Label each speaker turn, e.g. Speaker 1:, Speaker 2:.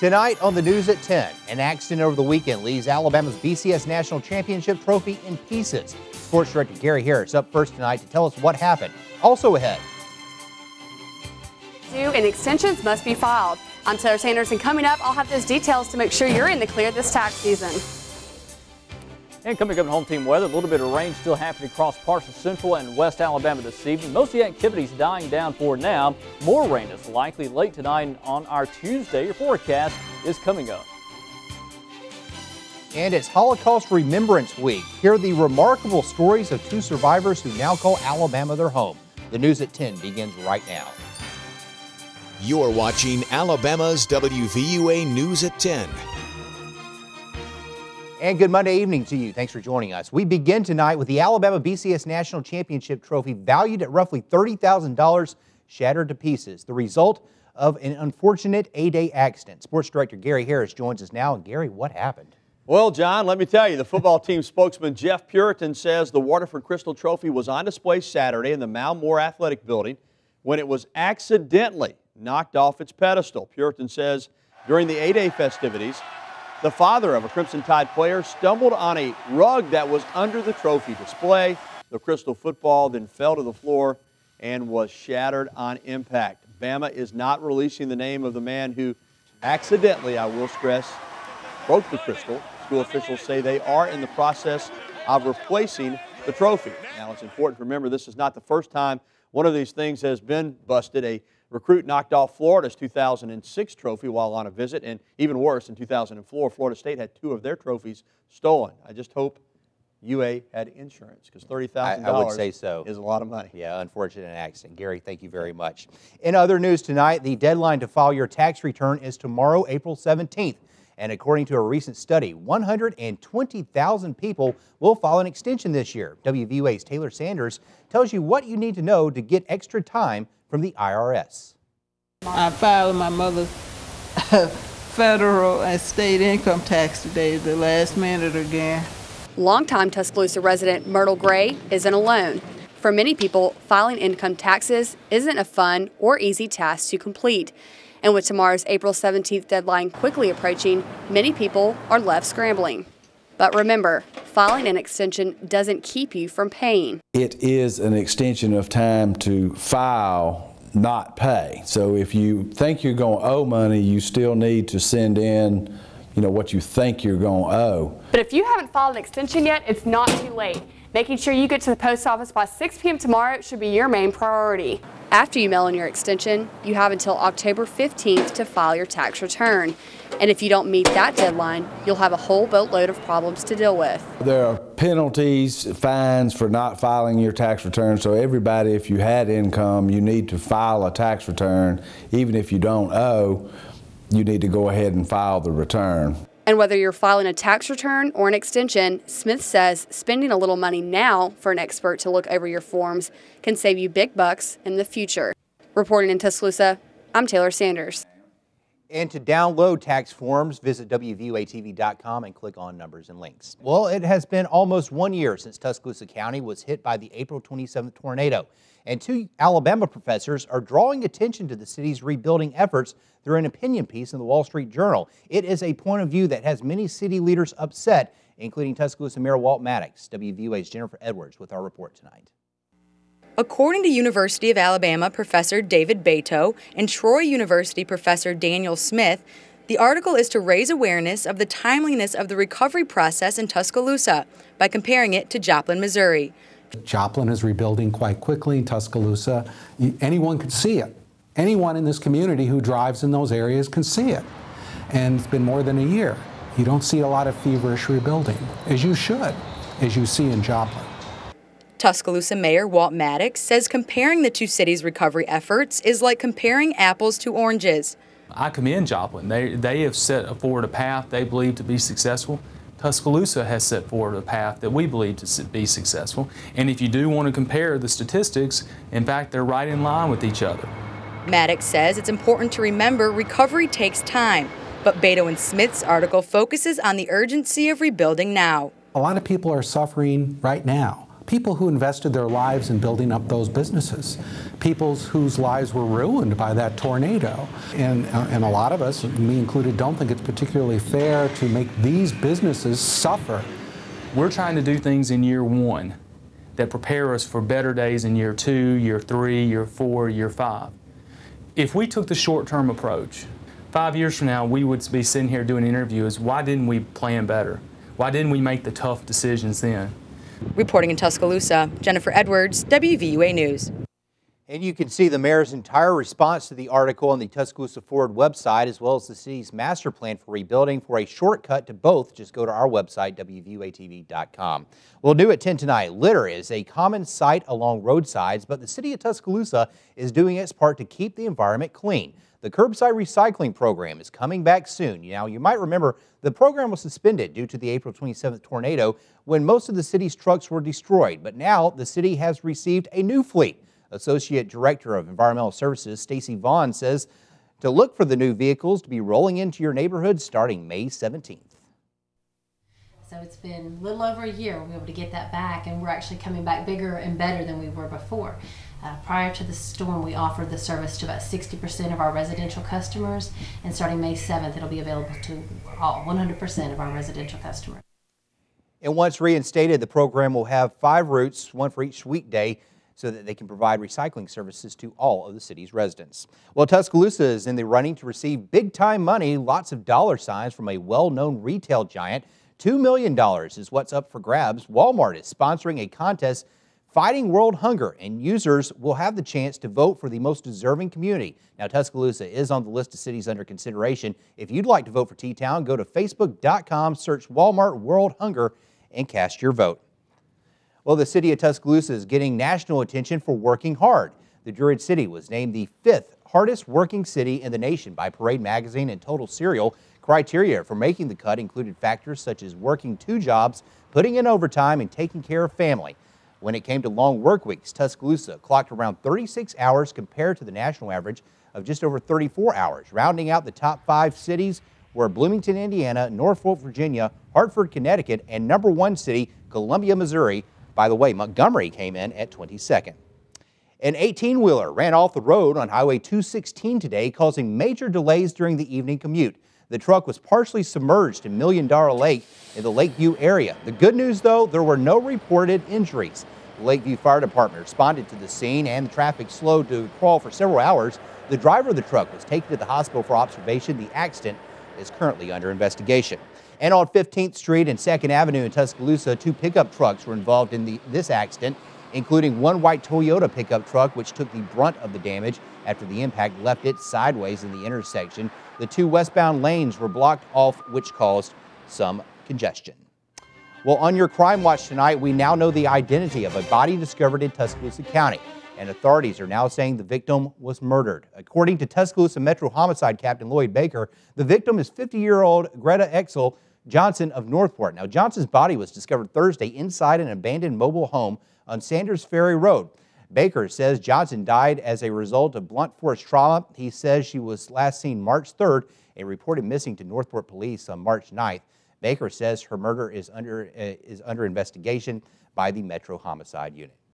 Speaker 1: Tonight on the news at 10, an accident over the weekend leaves Alabama's BCS National Championship Trophy in pieces. Sports Director Gary Harris up first tonight to tell us what happened. Also ahead.
Speaker 2: And extensions must be filed. I'm Taylor Sanders, and coming up, I'll have those details to make sure you're in the clear this tax season.
Speaker 3: And coming up in home team weather, a little bit of rain still happening across parts of central and west Alabama this evening. Most of the activity's dying down for now. More rain is likely late tonight on our Tuesday. Your forecast is coming up.
Speaker 1: And it's Holocaust Remembrance Week. Hear the remarkable stories of two survivors who now call Alabama their home. The news at 10 begins right now.
Speaker 4: You're watching Alabama's WVUA News at 10.
Speaker 1: And good Monday evening to you. Thanks for joining us. We begin tonight with the Alabama BCS National Championship Trophy, valued at roughly $30,000, shattered to pieces. The result of an unfortunate A-Day accident. Sports Director Gary Harris joins us now. And Gary, what happened?
Speaker 5: Well, John, let me tell you, the football team spokesman Jeff Puritan says the Waterford Crystal Trophy was on display Saturday in the Mal Moore Athletic Building when it was accidentally knocked off its pedestal. Puritan says during the A-Day festivities, the father of a Crimson Tide player stumbled on a rug that was under the trophy display. The crystal football then fell to the floor and was shattered on impact. Bama is not releasing the name of the man who accidentally, I will stress, broke the crystal. School officials say they are in the process of replacing the trophy. Now, it's important to remember this is not the first time one of these things has been busted. A recruit knocked off Florida's 2006 trophy while on a visit, and even worse, in 2004, Florida State had two of their trophies stolen. I just hope UA had insurance, because $30,000
Speaker 1: I would say so.
Speaker 5: Is a lot of money.
Speaker 1: Yeah, unfortunate accident. Gary, thank you very much. In other news tonight, the deadline to file your tax return is tomorrow, April 17th. And according to a recent study, 120,000 people will file an extension this year. WVUA's Taylor Sanders tells you what you need to know to get extra time from the IRS.
Speaker 6: I filed my mother's federal and state income tax today, the last minute again.
Speaker 2: Longtime Tuscaloosa resident Myrtle Gray isn't alone. For many people, filing income taxes isn't a fun or easy task to complete. And with tomorrow's April 17th deadline quickly approaching, many people are left scrambling. But remember, filing an extension doesn't keep you from paying.
Speaker 7: It is an extension of time to file, not pay. So if you think you're going to owe money, you still need to send in, what you think you're going to owe.
Speaker 2: But if you haven't filed an extension yet, it's not too late. Making sure you get to the post office by 6 p.m. tomorrow should be your main priority. After you mail in your extension, you have until October 15th to file your tax return. And if you don't meet that deadline, you'll have a whole boatload of problems to deal with.
Speaker 7: There are penalties, fines for not filing your tax return. So everybody, if you had income, you need to file a tax return. Even if you don't owe, you need to go ahead and file the return.
Speaker 2: And whether you're filing a tax return or an extension, Smith says spending a little money now for an expert to look over your forms can save you big bucks in the future. Reporting in Tuscaloosa, I'm Taylor Sanders.
Speaker 1: And to download tax forms, visit WVUATV.com and click on numbers and links. Well, it has been almost 1 year since Tuscaloosa County was hit by the April 27th tornado. And two Alabama professors are drawing attention to the city's rebuilding efforts through an opinion piece in the Wall Street Journal. It is a point of view that has many city leaders upset, including Tuscaloosa Mayor Walt Maddox. WVUA's Jennifer Edwards with our report tonight.
Speaker 8: According to University of Alabama Professor David Beto and Troy University Professor Daniel Smith, the article is to raise awareness of the timeliness of the recovery process in Tuscaloosa by comparing it to Joplin, Missouri.
Speaker 9: Joplin is rebuilding quite quickly. In Tuscaloosa, anyone could see it. Anyone in this community who drives in those areas can see it. And it's been more than a year. You don't see a lot of feverish rebuilding, as you should, as you see in Joplin.
Speaker 8: Tuscaloosa Mayor Walt Maddox says comparing the two cities' recovery efforts is like comparing apples to oranges.
Speaker 10: I commend Joplin. They have set forward a path they believe to be successful. Tuscaloosa has set forward a path that we believe to be successful. And if you do want to compare the statistics, in fact, they're right in line with each other.
Speaker 8: Maddox says it's important to remember recovery takes time, but Beto and Smith's article focuses on the urgency of rebuilding now.
Speaker 9: A lot of people are suffering right now, People who invested their lives in building up those businesses, people whose lives were ruined by that tornado. And a lot of us, me included, don't think it's particularly fair to make these businesses suffer.
Speaker 10: We're trying to do things in year one that prepare us for better days in year 2, year 3, year 4, year 5. If we took the short-term approach, 5 years from now we would be sitting here doing interviews. Why didn't we plan better? Why didn't we make the tough decisions then?
Speaker 8: Reporting in Tuscaloosa, Jennifer Edwards, WVUA News.
Speaker 1: And you can see the mayor's entire response to the article on the Tuscaloosa Forward website, as well as the city's master plan for rebuilding. For a shortcut to both, just go to our website, WVUATV.com. Well, new at 10 tonight, litter is a common sight along roadsides, but the city of Tuscaloosa is doing its part to keep the environment clean. The curbside recycling program is coming back soon. Now, you might remember the program was suspended due to the April 27th tornado when most of the city's trucks were destroyed. But now the city has received a new fleet. Associate Director of Environmental Services, Stacy Vaughn, says to look for the new vehicles to be rolling into your neighborhood starting May 17th.
Speaker 11: So it's been a little over a year we'll be able to get that back, and we're actually coming back bigger and better than we were before. Prior to the storm, we offered the service to about 60% of our residential customers, and starting May 7th, it'll be available to all 100% of our residential customers.
Speaker 1: And once reinstated, the program will have 5 routes, one for each weekday, so that they can provide recycling services to all of the city's residents. Well, Tuscaloosa is in the running to receive big-time money, lots of dollar signs from a well-known retail giant. $2 million is what's up for grabs. Walmart is sponsoring a contest fighting world hunger, and users will have the chance to vote for the most deserving community. Now, Tuscaloosa is on the list of cities under consideration. If you'd like to vote for T-Town, go to facebook.com, search Walmart World Hunger, and cast your vote. Well, the city of Tuscaloosa is getting national attention for working hard. The Druid City was named the 5th hardest working city in the nation by Parade Magazine and Total Serial. Criteria for making the cut included factors such as working 2 jobs, putting in overtime, and taking care of family. When it came to long work weeks, Tuscaloosa clocked around 36 hours compared to the national average of just over 34 hours. Rounding out the top 5 cities were Bloomington, Indiana, Norfolk, Virginia, Hartford, Connecticut, and #1 city, Columbia, Missouri. By the way, Montgomery came in at 22nd. An 18-wheeler ran off the road on Highway 216 today, causing major delays during the evening commute. The truck was partially submerged in $1 Million Lake in the Lakeview area. The good news, though, there were no reported injuries. The Lakeview Fire Department responded to the scene, and the traffic slowed to a crawl for several hours. The driver of the truck was taken to the hospital for observation. The accident is currently under investigation. And on 15th Street and 2nd Avenue in Tuscaloosa, 2 pickup trucks were involved in this accident, including one white Toyota pickup truck, which took the brunt of the damage after the impact left it sideways in the intersection. The 2 westbound lanes were blocked off, which caused some congestion. Well, on your Crime Watch tonight, we now know the identity of a body discovered in Tuscaloosa County, and authorities are now saying the victim was murdered. According to Tuscaloosa Metro Homicide Captain Lloyd Baker, the victim is 50-year-old Greta Exel Johnson of Northport. Now, Johnson's body was discovered Thursday inside an abandoned mobile home on Sanders Ferry Road. Baker says Johnson died as a result of blunt force trauma. He says she was last seen March 3rd and reported missing to Northport police on March 9th. Baker says her murder is under investigation by the Metro Homicide Unit.